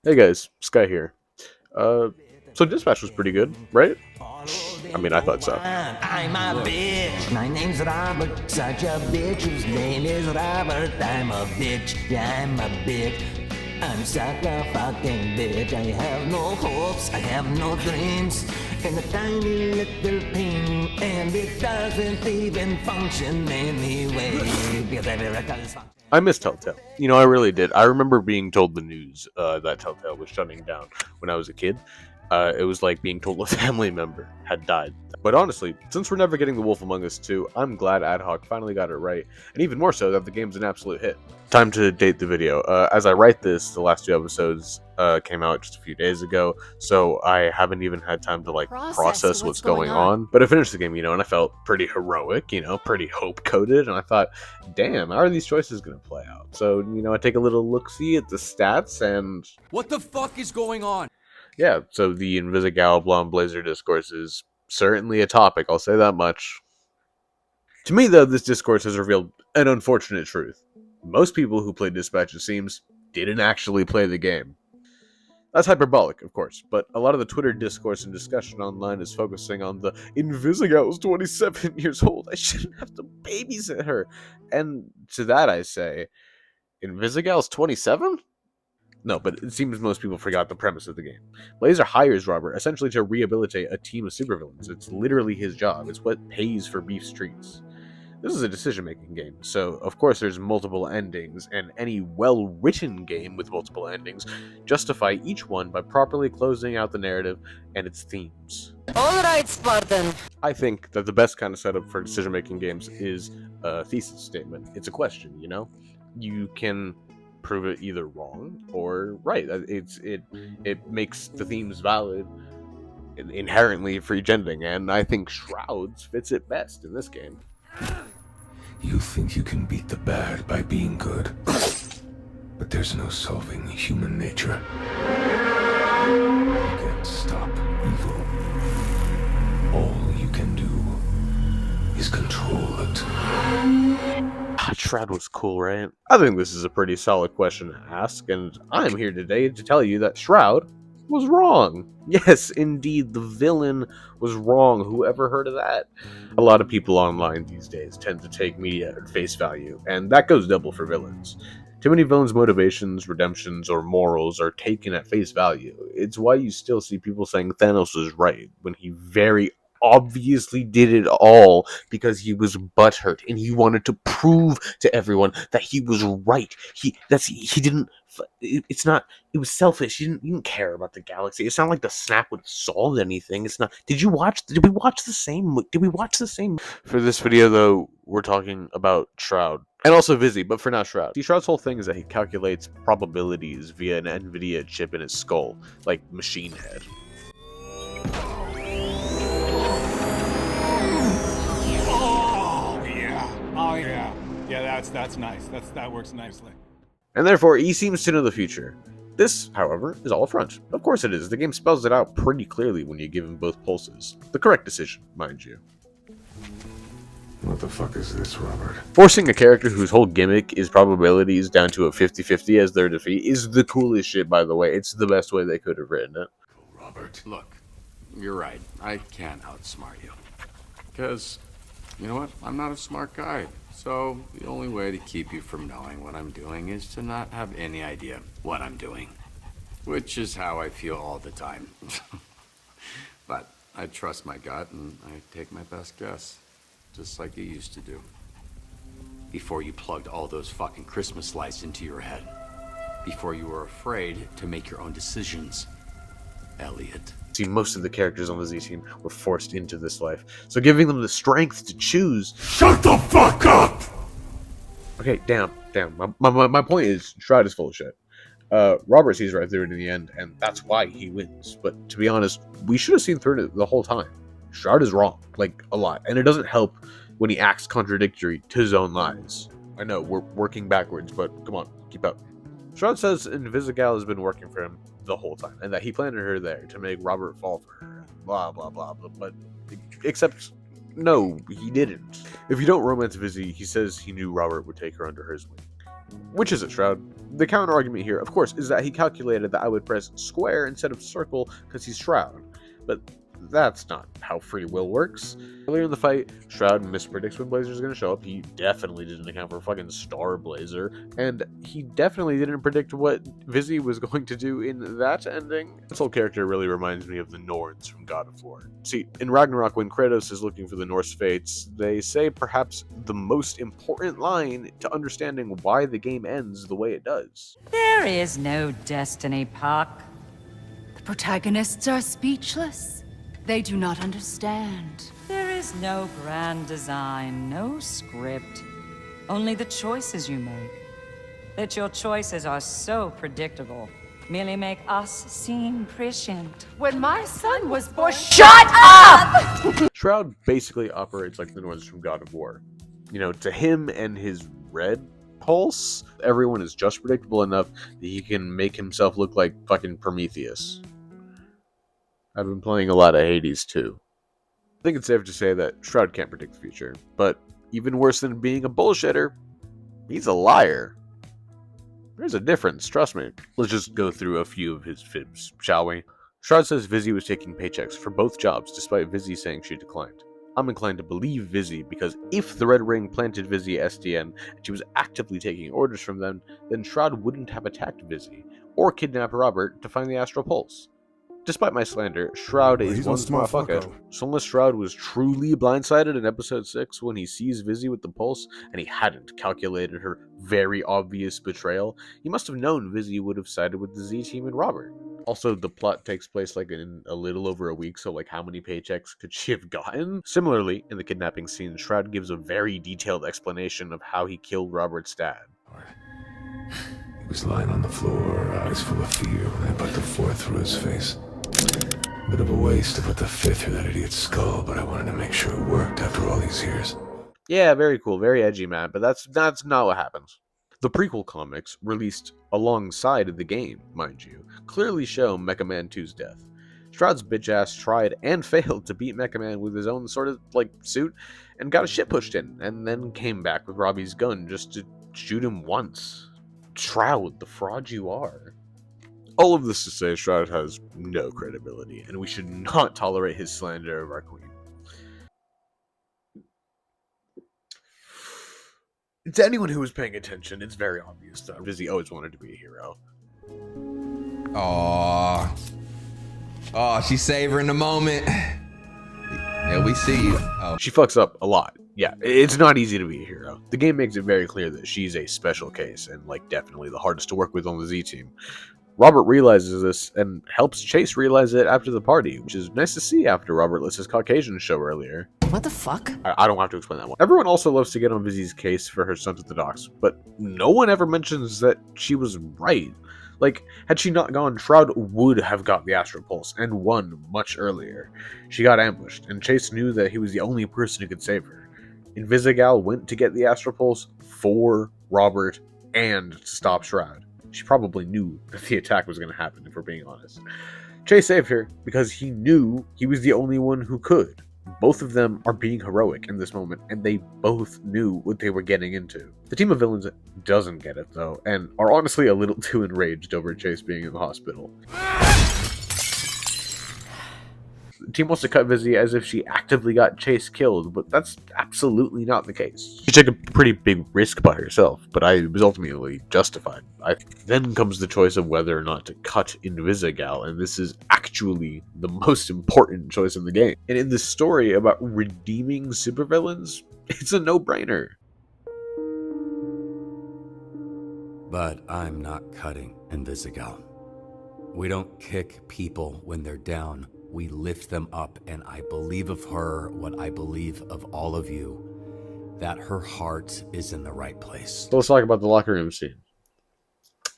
Hey guys, Sky here. Uh, so Dispatch was pretty good, right? I mean, I thought so. I'm a bitch. My name's Robert. Such a bitch whose name is Robert. I'm a bitch. Yeah, I'm a bitch. I'm such a fucking bitch. I have no hopes. I have no dreams. And a tiny little ping. And it doesn't even function anyway. Because every record is functioning. I miss Telltale. I really did. I remember being told the news that Telltale was shutting down when I was a kid. It was like being told a family member had died. But honestly, since we're never getting The Wolf Among Us 2, I'm glad Ad Hoc finally got it right, and even more so that the game's an absolute hit. Time to date the video. As I write this, the last two episodes came out just a few days ago, so I haven't even had time to process what's going on. But I finished the game, and I felt pretty heroic, pretty hope-coded, and I thought, damn, how are these choices going to play out? So, I take a little look-see at the stats, and what the fuck is going on? Yeah, so the Invisigal Blonde Blazer discourse is certainly a topic, I'll say that much. To me, though, this discourse has revealed an unfortunate truth. Most people who play Dispatch, it seems, didn't actually play the game. That's hyperbolic, of course, but a lot of the Twitter discourse and discussion online is focusing on the Invisigal's 27 years old. I shouldn't have to babysit her. And to that I say, Invisigal's 27? No, but it seems most people forgot the premise of the game. Blazer hires Robert essentially to rehabilitate a team of supervillains. It's literally his job. It's what pays for Beef Streets. This is a decision-making game, so of course there's multiple endings, and any well-written game with multiple endings justify each one by properly closing out the narrative and its themes. Alright, Spartan. I think that the best kind of setup for decision-making games is a thesis statement. It's a question, You can prove it either wrong or right. It makes the themes valid inherently for each ending, and I think Shrouds fits it best in this game. You think you can beat the bad by being good, but there's no solving human nature. You can't stop evil. All you can do is control it. Shroud was cool, right? I think this is a pretty solid question to ask, and I'm here today to tell you that Shroud was wrong. Yes, indeed, the villain was wrong. Whoever heard of that? A lot of people online these days tend to take media at face value, and that goes double for villains. Too many villains' motivations, redemptions, or morals are taken at face value. It's why you still see people saying Thanos was right, when he very obviously did it all because he was butthurt and he wanted to prove to everyone that he was right. It was selfish. He didn't care about the galaxy. It's not like the snap would solve anything. It's not. Did we watch the same? For this video though, we're talking about Shroud. And also Vizzy, but for now Shroud. See, Shroud's whole thing is that he calculates probabilities via an NVIDIA chip in his skull, like Machine Head. Yeah, that's nice. That works nicely. And therefore, he seems to know the future. This, however, is all a front. Of course it is. The game spells it out pretty clearly when you give him both pulses. The correct decision, mind you. What the fuck is this, Robert? Forcing a character whose whole gimmick is probabilities down to a 50-50 as their defeat is the coolest shit, by the way. It's the best way they could have written it. Robert. Look, you're right. I can't outsmart you. Because, you know what? I'm not a smart guy. So, the only way to keep you from knowing what I'm doing is to not have any idea what I'm doing. Which is how I feel all the time. But I trust my gut and I take my best guess. Just like you used to do. Before you plugged all those fucking Christmas lights into your head. Before you were afraid to make your own decisions. Elliot. See, most of the characters on the Z team were forced into this life, so giving them the strength to choose. Shut the fuck up! Okay, damn. My point is, Shroud is full of shit. Robert sees right through it in the end, and that's why he wins. But to be honest, we should have seen through it the whole time. Shroud is wrong, like a lot, and it doesn't help when he acts contradictory to his own lies. I know, we're working backwards, but come on, keep up. Shroud says Invisigal has been working for him the whole time, and that he planted her there to make Robert fall for her, blah, blah, blah, but except, no, he didn't. If you don't romance Vizzy, he says he knew Robert would take her under his wing. Which is it, Shroud? The counter argument here, of course, is that he calculated that I would press square instead of circle because he's Shroud. But that's not how free will works. Earlier in the fight, Shroud mispredicts when Blazer's going to show up. He definitely didn't account for fucking Star Blazer, and he definitely didn't predict what Vizzy was going to do in that ending. This whole character really reminds me of the Norns from God of War. See, in Ragnarok, when Kratos is looking for the Norse fates, they say perhaps the most important line to understanding why the game ends the way it does. There is no destiny, Puck. The protagonists are speechless. They do not understand. There is no grand design, no script. Only the choices you make. That your choices are so predictable merely make us seem prescient. When my son was born... Shut up! Shroud basically operates like the Norns from God of War. You know, to him and his red pulse, everyone is just predictable enough that he can make himself look like fucking Prometheus. I've been playing a lot of Hades too. I think it's safe to say that Shroud can't predict the future, but even worse than being a bullshitter, he's a liar. There's a difference, trust me. Let's just go through a few of his fibs, shall we? Shroud says Vizzy was taking paychecks for both jobs, despite Vizzy saying she declined. I'm inclined to believe Vizzy, because if the Red Ring planted Vizzy at SDN, and she was actively taking orders from them, then Shroud wouldn't have attacked Vizzy, or kidnapped Robert to find the Astral Pulse. Despite my slander, Shroud is one smart fucker. So unless Shroud was truly blindsided in episode 6 when he sees Vizzy with the pulse, and he hadn't calculated her very obvious betrayal, he must have known Vizzy would have sided with the Z-Team and Robert. Also, the plot takes place like in a little over a week, so like how many paychecks could she have gotten? Similarly, in the kidnapping scene, Shroud gives a very detailed explanation of how he killed Robert's dad. He was lying on the floor, eyes full of fear, when I put the fourth through his face. Bit of a waste to put the fifth through that idiot's skull, but I wanted to make sure it worked after all these years. Yeah, very cool, very edgy, Matt, but that's not what happens. The prequel comics, released alongside the game, mind you, clearly show Mecha-Man 2's death. Shroud's bitch ass tried and failed to beat Mecha-Man with his own sort of, like, suit, and got his shit pushed in, and then came back with Robbie's gun just to shoot him once. Shroud, the fraud you are. All of this to say, Shroud has no credibility, and we should not tolerate his slander of our queen. To anyone who was paying attention, it's very obvious that Vizzy always wanted to be a hero. Aww. Oh, she's savoring the moment. Yeah, we see you. Oh. She fucks up a lot. Yeah, it's not easy to be a hero. The game makes it very clear that she's a special case, and like definitely the hardest to work with on the Z-Team. Robert realizes this and helps Chase realize it after the party, which is nice to see after Robert lets his Caucasian show earlier. What the fuck? I don't have to explain that one. Everyone also loves to get on Vizzy's case for her stunt at the docks, but no one ever mentions that she was right. Like, had she not gone, Shroud would have got the Astral Pulse and won much earlier. She got ambushed, and Chase knew that he was the only person who could save her. Invisigal went to get the Astral Pulse for Robert and to stop Shroud. She probably knew that the attack was going to happen, if we're being honest. Chase saved her because he knew he was the only one who could. Both of them are being heroic in this moment, and they both knew what they were getting into. The team of villains doesn't get it, though, and are honestly a little too enraged over Chase being in the hospital. The team wants to cut Vizzy as if she actively got Chase killed, but that's absolutely not the case. She took a pretty big risk by herself, but it was ultimately justified. Then comes the choice of whether or not to cut Invisigal, and this is actually the most important choice in the game. And in this story about redeeming supervillains, it's a no-brainer. But I'm not cutting Invisigal. We don't kick people when they're down. We lift them up, and I believe of her what I believe of all of you, that her heart is in the right place. So let's talk about the locker room scene.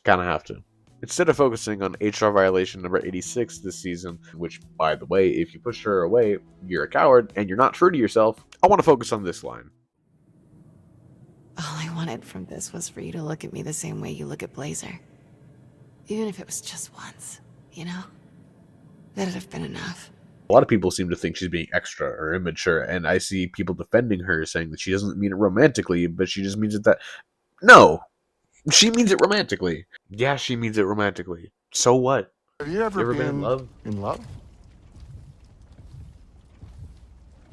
Kinda have to. Instead of focusing on HR violation number 86 this season, which, by the way, if you push her away, you're a coward, and you're not true to yourself, I want to focus on this line. All I wanted from this was for you to look at me the same way you look at Blazer. Even if it was just once, you know? That'd have been enough. A lot of people seem to think she's being extra or immature, and I see people defending her saying that she doesn't mean it romantically, but she just means it that... No! She means it romantically. Yeah, she means it romantically. So what? Have you You ever ever been in been love? in love?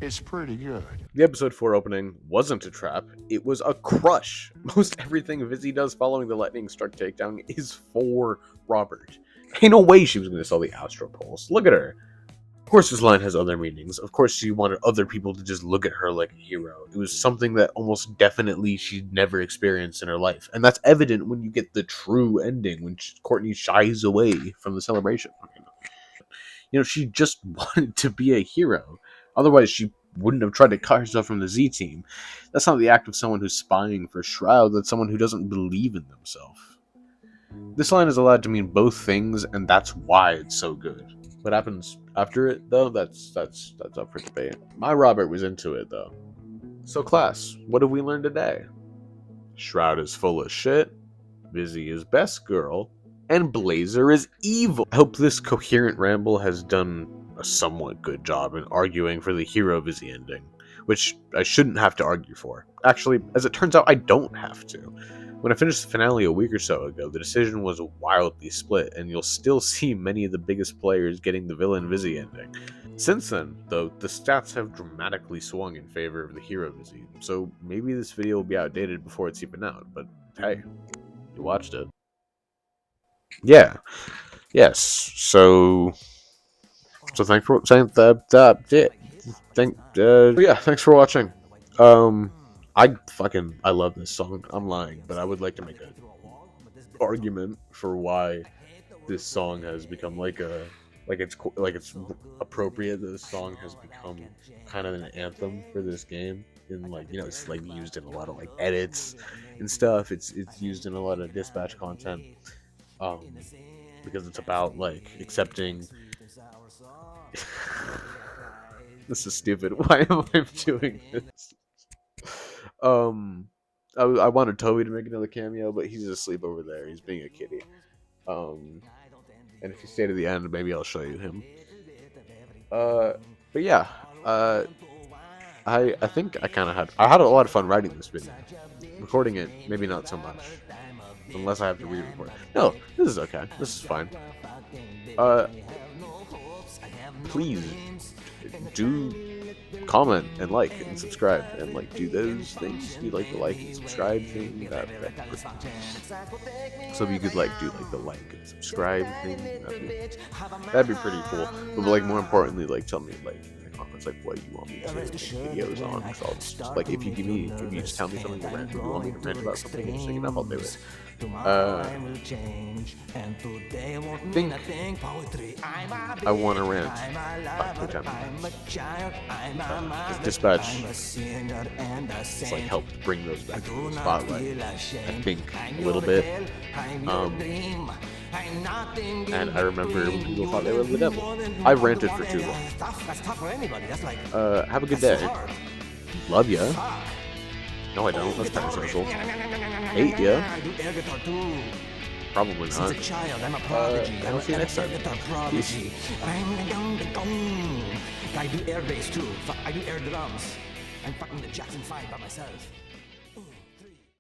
It's pretty good. The episode 4 opening wasn't a trap, it was a crush. Most everything Vizzy does following the lightning struck takedown is for Robert. Ain't no way she was going to sell the Astro Pulse. Look at her. Of course this line has other meanings. Of course she wanted other people to just look at her like a hero. It was something that almost definitely she'd never experienced in her life. And that's evident when you get the true ending, when Courtney shies away from the celebration. She just wanted to be a hero. Otherwise, she wouldn't have tried to cut herself from the Z team. That's not the act of someone who's spying for Shroud, that's someone who doesn't believe in themselves. This line is allowed to mean both things, and that's why it's so good. What happens after it, though, that's up for debate. My Robert was into it, though. So class, what have we learned today? Shroud is full of shit, Vizzy is best girl, and Blazer is evil. I hope this coherent ramble has done a somewhat good job in arguing for the hero Vizzy ending, which I shouldn't have to argue for. Actually, as it turns out, I don't have to. When I finished the finale a week or so ago, the decision was wildly split, and you'll still see many of the biggest players getting the villain Vizzy ending. Since then, though, the stats have dramatically swung in favor of the hero Vizzy, so maybe this video will be outdated before it's even out, but hey, you watched it. Yeah. Yes. So thanks for saying that. Yeah. Thanks for watching. I love this song. I'm lying, but I would like to make an argument for why this song has become like it's appropriate that this song has become kind of an anthem for this game. And it's like used in a lot of like edits and stuff. It's used in a lot of dispatch content. Because it's about like accepting. This is stupid. Why am I doing this? I wanted Toby to make another cameo, but he's asleep over there. He's being a kitty. And if you stay to the end, maybe I'll show you him. But yeah, I think I had a lot of fun writing this video. Recording it, maybe not so much. Unless I have to re-record. No, this is okay. This is fine. Please do comment and like and subscribe and do those things. You like the like and subscribe thing. So if you could do the like and subscribe thing, that'd be pretty cool. But more importantly, tell me in the comments what you want me to make videos on. Cause I'll just if you just tell me something to rant, if you want me to rant about something interesting enough, I'll do it. I think I want to rant about Mecha-Man. Dispatch has helped bring those back to the spotlight. I think a little bit. And I remember when people thought they were the devil. I ranted for too long. Have a good day. Love ya. No, I don't. That's parasocial. Hate ya. Probably not. I'll see you next time. Peace. I do air bass too. I do air drums. I'm fucking the Jackson 5 by myself.